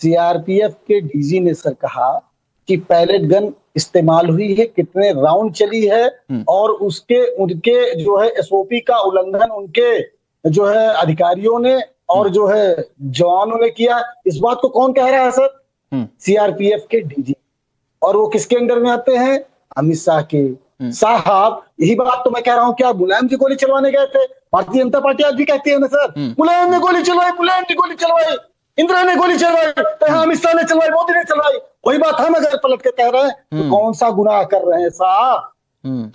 CRPF के DG ने sir कहा कि पैलेट गन इस्तेमाल हुई है, कितने राउंड चली है और उसके उनके जो है एसओपी का उल्लंघन उनके जो है अधिकारियों ने और जो है जवानों ने किया। इस बात को कौन कह रहा है सर? सीआरपीएफ के डीजी। और वो किसके अंडर में आते हैं? अमित शाह के। साहब यही बात तो मैं कह रहा हूं, क्या मुलायम जी गोली चलवाने गए थे? भारतीय जनता पार्टी आज भी कहती है ना सर, मुलायम ने गोली चलवाई, मुलायम ने गोली चलवाई, इंदिरा ने गोली चलवाई, तो अमित शाह ने चलवाई, मोदी ने चलवाई। वही बात हम अगर पलट के कह रहे हैं तो कौन सा गुनाह कर रहे हैं साहब?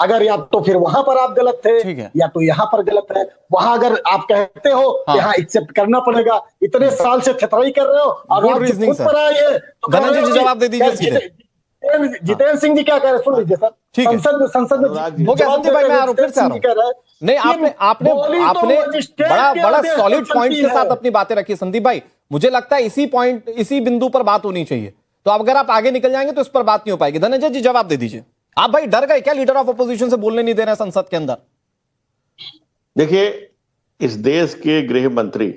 अगर या तो फिर वहां पर आप गलत थे या तो यहाँ पर गलत है। वहां अगर आप कहते हो कि हाँ एक्सेप्ट करना पड़ेगा, इतने साल से थतराई कर रहे हो और आप खुद पर आए तो धनंजय जी जवाब दे दीजिए। जितेंद्र सिंह जी क्या कह रहे हैं सुन लीजिए सर। संसद में हो गया संदीप भाई, मैं आ रहा हूं, फिर से आ रहा हूं। नहीं, आपने बड़ा सॉलिड पॉइंट के साथ अपनी बातें रखी संदीप भाई। मुझे लगता है इसी बिंदु पर बात होनी चाहिए। तो अगर आप आगे निकल जाएंगे तो इस पर बात नहीं हो पाएगी। धनंजय जी जवाब दे दीजिए। आप भाई डर गए क्या? लीडर ऑफ अपोजिशन से बोलने नहीं दे रहे हैं संसद के अंदर। देखिए, इस देश के गृह मंत्री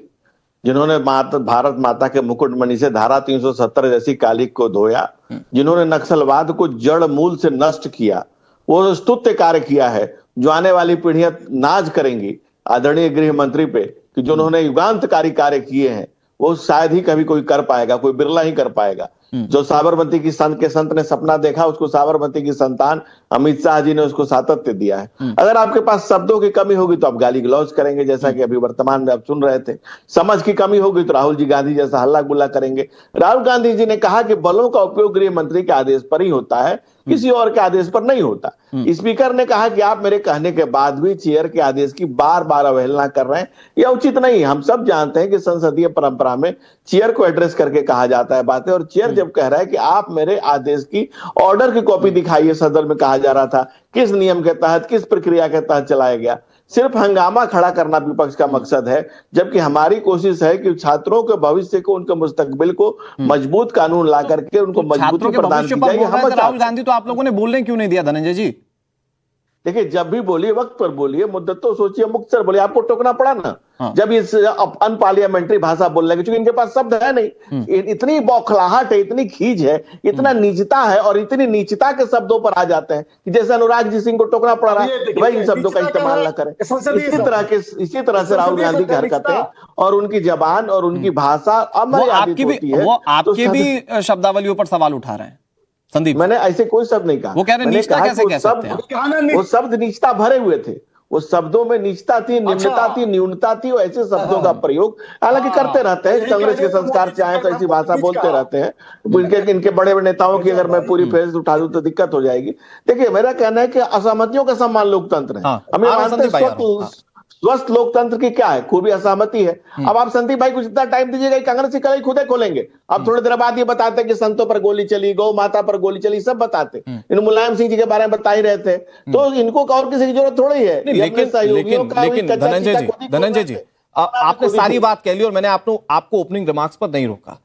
जिन्होंने भारत माता के मुकुटमणि से धारा 370 जैसी कालिक को धोया, जिन्होंने नक्सलवाद को जड़ मूल से नष्ट किया, वो स्तुत्य कार्य किया है जो आने वाली पीढ़ियां नाज करेंगी आदरणीय गृह मंत्री पे कि जो उन्होंने युगांतकारी कार्य किए हैं, वो शायद ही कभी कोई कर पाएगा, कोई बिरला ही कर पाएगा। जो साबरमती की संत ने सपना देखा, उसको साबरमती की संतान अमित शाह जी ने उसको सातत्य दिया है। अगर आपके पास शब्दों की कमी होगी तो आप गाली गलौज करेंगे, जैसा कि अभी वर्तमान में आप सुन रहे थे। समझ की कमी होगी तो राहुल जी गांधी जैसा हल्ला गुल्ला करेंगे। राहुल गांधी जी ने कहा कि बलों का उपयोग गृह मंत्री के आदेश पर ही होता है, किसी और के आदेश पर नहीं होता। स्पीकर ने कहा कि आप मेरे कहने के बाद भी चेयर के आदेश की बार बार अवहेलना कर रहे हैं, यह उचित नहीं। हम सब जानते हैं कि संसदीय परंपरा में चेयर को एड्रेस करके कहा जाता है बातें, और चेयर जब कह रहा है कि आप मेरे आदेश की ऑर्डर की कॉपी दिखाइए, सदन में कहा जा रहा था किस नियम के तहत, किस प्रक्रिया के तहत चलाया गया। सिर्फ हंगामा खड़ा करना विपक्ष का मकसद है, जबकि हमारी कोशिश है कि छात्रों के भविष्य को, उनके मुस्तकबिल को मजबूत कानून ला करके उनको मजबूती प्रदान की जाएगी। राहुल गांधी तो आप लोगों ने बोलने क्यों नहीं दिया धनंजय जी? देखिए, जब भी बोलिए वक्त पर बोलिए, मुद्दत तो सोचिए, मुख्तसर बोलिए। आपको टोकना पड़ा ना जब इस अनपार्लियामेंट्री भाषा बोलने लगे, क्योंकि इनके पास शब्द है नहीं। इतनी बौखलाहट है, इतनी खींच है, इतना नीचता है और इतनी नीचता के शब्दों पर आ जाते हैं कि जैसे अनुराग जी सिंह को टोकना पड़ रहा है कि भाई इन शब्दों का इस्तेमाल ना करें। इसी तरह से राहुल गांधी की हरकतें और उनकी जबान और उनकी भाषा अमर्यादित होती है। वो आपकी भी शब्दावलियों पर सवाल उठा रहे हैं संदीप। मैंने ऐसे कोई शब्द नहीं कहा। वो कह रहे हैं नीचता कैसे कह सकते हैं? वो शब्द नीचता भरे हुए थे, वो शब्दों में नीचता थी, निम्नता थी, न्यूनता थी। और ऐसे शब्दों का प्रयोग हालांकि करते रहते हैं, कांग्रेस के संस्कार से आए तो ऐसी भाषा बोलते रहते हैं। इनके बड़े बड़े नेताओं की अगर मैं पूरी फेज उठा दूं तो दिक्कत हो जाएगी। देखिए, मेरा कहना है कि असहमतियों का सम्मान लोकतंत्र है। हमें मानते हैं स्वस्थ लोकतंत्र की क्या है खूबी? असहमति है। अब आप संदीप भाई को जितना टाइम दीजिएगा, कांग्रेस की कलाई खुद खोलेंगे। अब थोड़ी देर बाद ये बताते हैं कि संतों पर गोली चली, गौ माता पर गोली चली, सब बताते। इन मुलायम सिंह जी के बारे में बता ही रहे थे, तो इनको और किसी की जरूरत थोड़ी है। लेकिन धनंजय जी आपने सारी बात कह ली और मैंने आपको ओपनिंग रिमार्क्स पर नहीं रोका।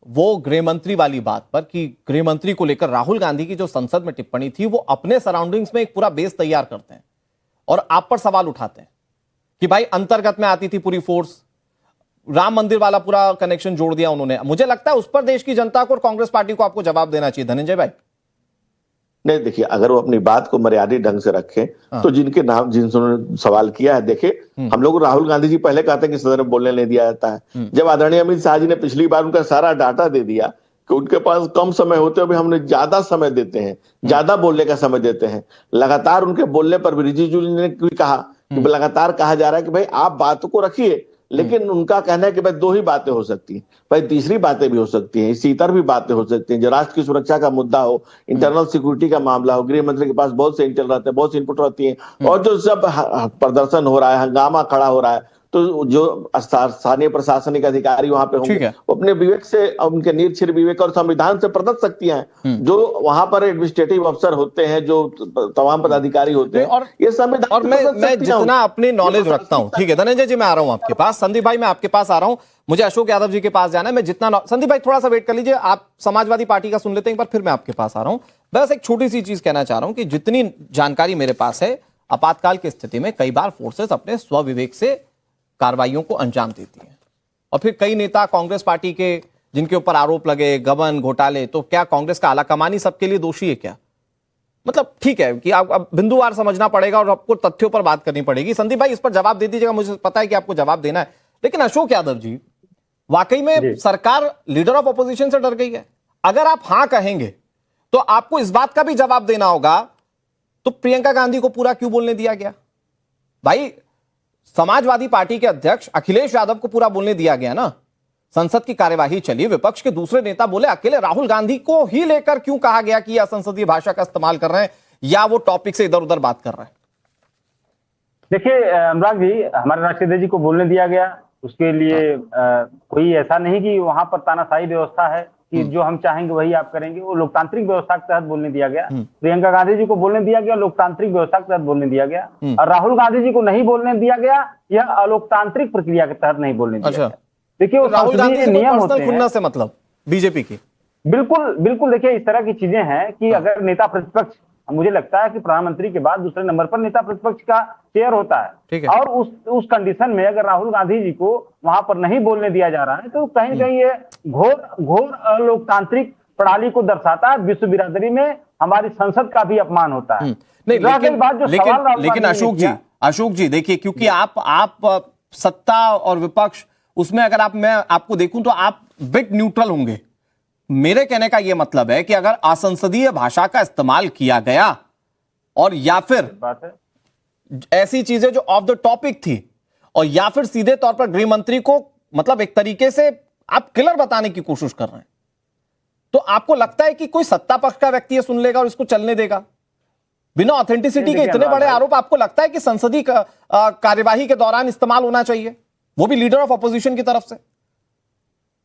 वो गृह मंत्री वाली बात पर कि गृह मंत्री को लेकर राहुल गांधी की जो संसद में टिप्पणी थी, वो अपने सराउंडिंग्स में एक पूरा बेस तैयार करते हैं और आप पर सवाल उठाते हैं कि भाई अंतर्गत में आती थी पूरी फोर्स, राम मंदिर वाला पूरा कनेक्शन जोड़ दिया उन्होंने। मुझे लगता है उस पर देश की जनता को और कांग्रेस पार्टी को आपको जवाब देना चाहिए धनंजय भाई। नहीं, देखिए, अगर वो अपनी बात को मर्यादित ढंग से रखें तो जिन्होंने सवाल किया है, देखिए हम लोग राहुल गांधी जी पहले कहते हैं कि सदन में बोलने नहीं दिया जाता है। जब आदरणीय अमित शाह जी ने पिछली बार उनका सारा डाटा दे दिया कि उनके पास कम समय होते हुए हमने ज्यादा समय देते हैं, ज्यादा बोलने का समय देते हैं। लगातार उनके बोलने पर भी रिजिजू ने कहा कि लगातार कहा जा रहा है कि भाई आप बात को रखिए, लेकिन उनका कहना है कि भाई दो ही बातें हो सकती हैं, भाई तीसरी बातें भी हो सकती हैं, इसी तरह भी बातें हो सकती हैं। जो राष्ट्र की सुरक्षा का मुद्दा हो, इंटरनल सिक्योरिटी का मामला हो, गृह मंत्री के पास बहुत से इंटेल रहते हैं, बहुत सी इनपुट रहती है, और जो सब प्रदर्शन हो रहा है, हंगामा खड़ा हो रहा है, तो जो स्थानीय प्रशासनिक अधिकारी वहां पे होंगे वो अपने विवेक से, उनके निरक्षर विवेक और संविधान से प्रदत्त शक्तियां हैं। जो वहां पर एडमिनिस्ट्रेटिव अफसर होते हैं, जो तमाम पदाधिकारी होते हैं, और ये संविधान और मैं जितना अपनी नॉलेज रखता हूं। ठीक है धनंजय जी, मैं आ रहा हूं आपके पास। संदीप भाई मैं आपके पास आ रहा हूं, मुझे अशोक यादव जी के पास जाना है। मैं जितना संदीप भाई थोड़ा सा वेट कर लीजिए, आप समाजवादी पार्टी का सुन लेते हैं एक बार, फिर मैं आपके पास आ रहा हूं। बस एक छोटी सी चीज कहना चाह रहा हूं कि जितनी जानकारी मेरे पास है, आपातकाल की स्थिति में कई बार फोर्सेस अपने स्वविवेक से कार्रवाइयों को अंजाम देती हैं, और फिर कई नेता कांग्रेस पार्टी के जिनके ऊपर आरोप लगे, गबन घोटाले, तो क्या कांग्रेस का आलाकमानी सबके लिए दोषी है क्या? मतलब ठीक है कि आप अब बिंदुवार समझना पड़ेगा और आपको तथ्यों पर बात करनी पड़ेगी। संदीप भाई इस पर जवाब दे दीजिएगा, मुझे पता है कि आपको जवाब देना है। लेकिन अशोक यादव जी, वाकई में सरकार लीडर ऑफ ऑपोजिशन से डर गई है? अगर आप हां कहेंगे तो आपको इस बात का भी जवाब देना होगा, तो प्रियंका गांधी को पूरा क्यों बोलने दिया गया? भाई समाजवादी पार्टी के अध्यक्ष अखिलेश यादव को पूरा बोलने दिया गया ना, संसद की कार्यवाही चली, विपक्ष के दूसरे नेता बोले, अकेले राहुल गांधी को ही लेकर क्यों कहा गया कि यह संसदीय भाषा का इस्तेमाल कर रहे हैं या वो टॉपिक से इधर उधर बात कर रहे हैं? देखिए अनुराग जी, हमारे राष्ट्रीय अध्यक्ष जी को बोलने दिया गया, उसके लिए कोई ऐसा नहीं कि वहां पर तानाशाही व्यवस्था है कि जो हम चाहेंगे वही आप करेंगे। वो लोकतांत्रिक व्यवस्था के तहत बोलने दिया गया। प्रियंका गांधी जी को बोलने दिया गया, लोकतांत्रिक व्यवस्था के तहत बोलने दिया गया। और राहुल गांधी जी को नहीं बोलने दिया गया, यह अलोकतांत्रिक प्रक्रिया के तहत नहीं बोलने दिया गया। देखिए वो राहुल गांधी नियम होते हैं से मतलब बीजेपी की। बिल्कुल बिल्कुल, देखिए इस तरह की चीजें हैं कि अगर नेता प्रतिपक्ष, मुझे लगता है कि प्रधानमंत्री के बाद दूसरे नंबर पर नेता प्रतिपक्ष का चेयर होता है, और उस कंडीशन में अगर राहुल गांधी जी को वहां पर नहीं बोलने दिया जा रहा है तो कहीं न कहीं ये घोर अलोकतांत्रिक प्रणाली को दर्शाता है। विश्व बिरादरी में हमारी संसद का भी अपमान होता है। नहीं, लेकिन अशोक जी देखिए, क्योंकि आप सत्ता और विपक्ष उसमें अगर मैं आपको देखूं तो आप बिट न्यूट्रल होंगे। मेरे कहने का यह मतलब है कि अगर असंसदीय भाषा का इस्तेमाल किया गया और या फिर ऐसी चीजें जो ऑफ द टॉपिक थी, और या फिर सीधे तौर पर गृह मंत्री को मतलब एक तरीके से आप किलर बताने की कोशिश कर रहे हैं, तो आपको लगता है कि कोई सत्ता पक्ष का व्यक्ति सुन लेगा और इसको चलने देगा बिना ऑथेंटिसिटी के? इतने बड़े आरोप आपको लगता है कि संसदीय कार्यवाही के दौरान इस्तेमाल होना चाहिए, वो भी लीडर ऑफ अपोजिशन की तरफ से?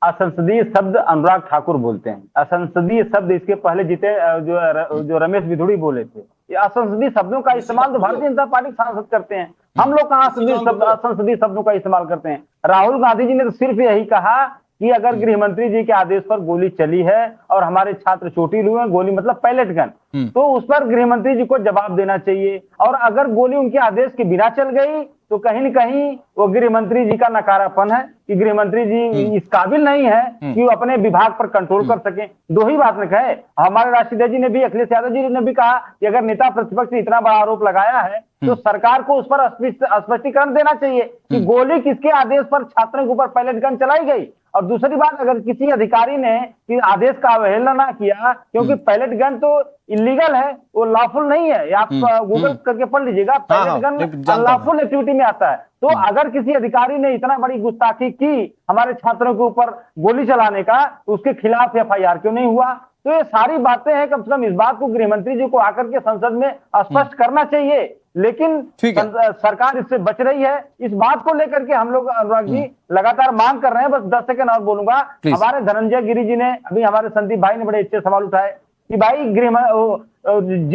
असंसदीय शब्द अनुराग ठाकुर बोलते हैं। असंसदीय शब्द इसके पहले जीते जो रमेश बिधुड़ी बोले थे। ये असंसदीय शब्दों का इस्तेमाल तो भारतीय जनता पार्टी सांसद करते हैं। हम लोग कहाँ असंसदीय शब्दों का इस्तेमाल करते हैं? राहुल गांधी जी ने तो सिर्फ यही कहा कि अगर गृह मंत्री जी के आदेश पर गोली चली है और हमारे छात्र चोटिल हुए हैं, गोली मतलब पैलेट गन, तो उस पर गृह मंत्री जी को जवाब देना चाहिए। और अगर गोली उनके आदेश के बिना चल गई तो कहीं न कहीं वो गृह मंत्री जी का नकारापन है कि गृह मंत्री जी इस काबिल नहीं है कि वो अपने विभाग पर कंट्रोल कर सके। दो ही बात न कहे। हमारे राष्ट्रीय जी ने भी, अखिलेश यादव जी ने भी कहा कि अगर नेता प्रतिपक्ष ने इतना बड़ा आरोप लगाया है तो सरकार को उस पर स्पष्टीकरण देना चाहिए कि गोली किसके आदेश पर छात्रों के ऊपर पैलेट गन चलाई गई। और दूसरी बात, अगर किसी अधिकारी ने आदेश का अवहेलना ना किया, क्योंकि पैलेट गन तो इलीगल है, वो लॉफुल नहीं है, आप गूगल करके पढ़ लीजिएगा, पैलेट गन लॉफुल एक्टिविटी में आता है। तो अगर किसी अधिकारी ने इतना बड़ी गुस्ताखी की हमारे छात्रों के ऊपर गोली चलाने का, तो उसके खिलाफ FIR क्यों नहीं हुआ? तो ये सारी बातें हैं, कम से कम इस बात को गृह मंत्री जी को आकर के संसद में स्पष्ट करना चाहिए। लेकिन सरकार इससे बच रही है। इस बात को लेकर के हम लोग अनुराग जी लगातार मांग कर रहे हैं। बस 10 सेकंड और बोलूंगा। हमारे धनंजय गिरी जी ने, अभी हमारे संदीप भाई ने बड़े अच्छे सवाल उठाए कि भाई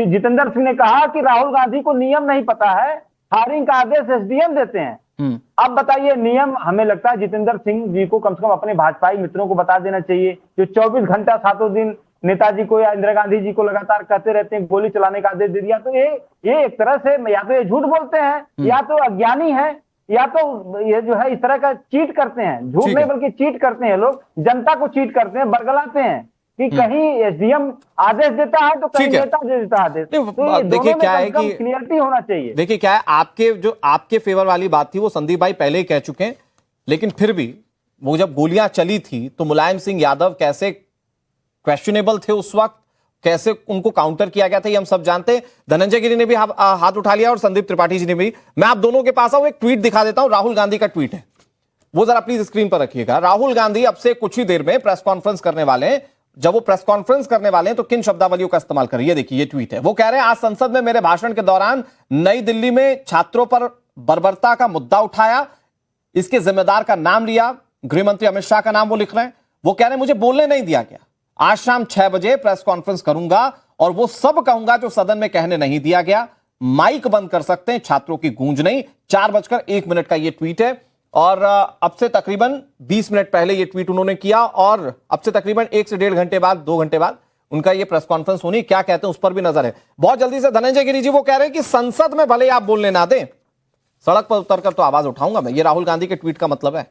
जितेंद्र सिंह ने कहा कि राहुल गांधी को नियम नहीं पता है, फायरिंग का आदेश SDM देते हैं। अब बताइए, नियम हमें लगता है जितेंद्र सिंह जी को कम से कम अपने भाजपाई मित्रों को बता देना चाहिए, जो 24 घंटा सातों दिन नेताजी को या इंदिरा गांधी जी को लगातार कहते रहते हैं गोली चलाने का आदेश दे दिया। तो ये एक तरह से या तो ये झूठ बोलते हैं, या तो अज्ञानी है, या तो ये जो है इस तरह का चीट करते हैं। झूठ नहीं बल्कि चीट करते हैं, लोग जनता को चीट करते हैं, बरगलाते हैं कि कहीं SDM आदेश देता है तो कहीं नेता देता है आदेश। तो देखिए क्या है कि क्लियरिटी होना चाहिए। देखिए क्या है, आपके फेवर वाली बात थी वो संदीप भाई पहले ही कह चुके हैं, लेकिन फिर भी वो जब गोलियां चली थी तो मुलायम सिंह यादव कैसे क्वेश्चनेबल थे उस वक्त, कैसे उनको काउंटर किया गया था, ये हम सब जानते हैं। धनंजय गिरी ने भी हाथ उठा लिया और संदीप त्रिपाठी जी ने भी। मैं आप दोनों के पास आऊं, एक ट्वीट दिखा देता हूं, राहुल गांधी का ट्वीट है, वो जरा प्लीज स्क्रीन पर रखिएगा। राहुल गांधी अब से कुछ ही देर में प्रेस कॉन्फ्रेंस करने वाले हैं। जब वो प्रेस कॉन्फ्रेंस करने वाले हैं तो किन शब्दावलियों का इस्तेमाल करिए, देखिए ये ट्वीट है। वो कह रहे हैं, आज संसद में मेरे भाषण के दौरान नई दिल्ली में छात्रों पर बर्बरता का मुद्दा उठाया, इसके जिम्मेदार का नाम लिया, गृह मंत्री अमित शाह का नाम वो लिख रहे हैं। वो कह रहे हैं मुझे बोलने नहीं दिया गया, आज शाम 6 बजे प्रेस कॉन्फ्रेंस करूंगा और वो सब कहूंगा जो सदन में कहने नहीं दिया गया। माइक बंद कर सकते हैं, छात्रों की गूंज नहीं। 4:01 का ये ट्वीट है और अब से तकरीबन 20 मिनट पहले ये ट्वीट उन्होंने किया और अब से तकरीबन 1 से 1.5 घंटे बाद, 2 घंटे बाद उनका ये प्रेस कॉन्फ्रेंस होनी। क्या कहते हैं उस पर भी नजर है। बहुत जल्दी से धनंजय गिरी जी वो कह रहे हैं कि संसद में भले आप बोलने ना दें, सड़क पर उतरकर तो आवाज उठाऊंगा मैं। ये राहुल गांधी के ट्वीट का मतलब है।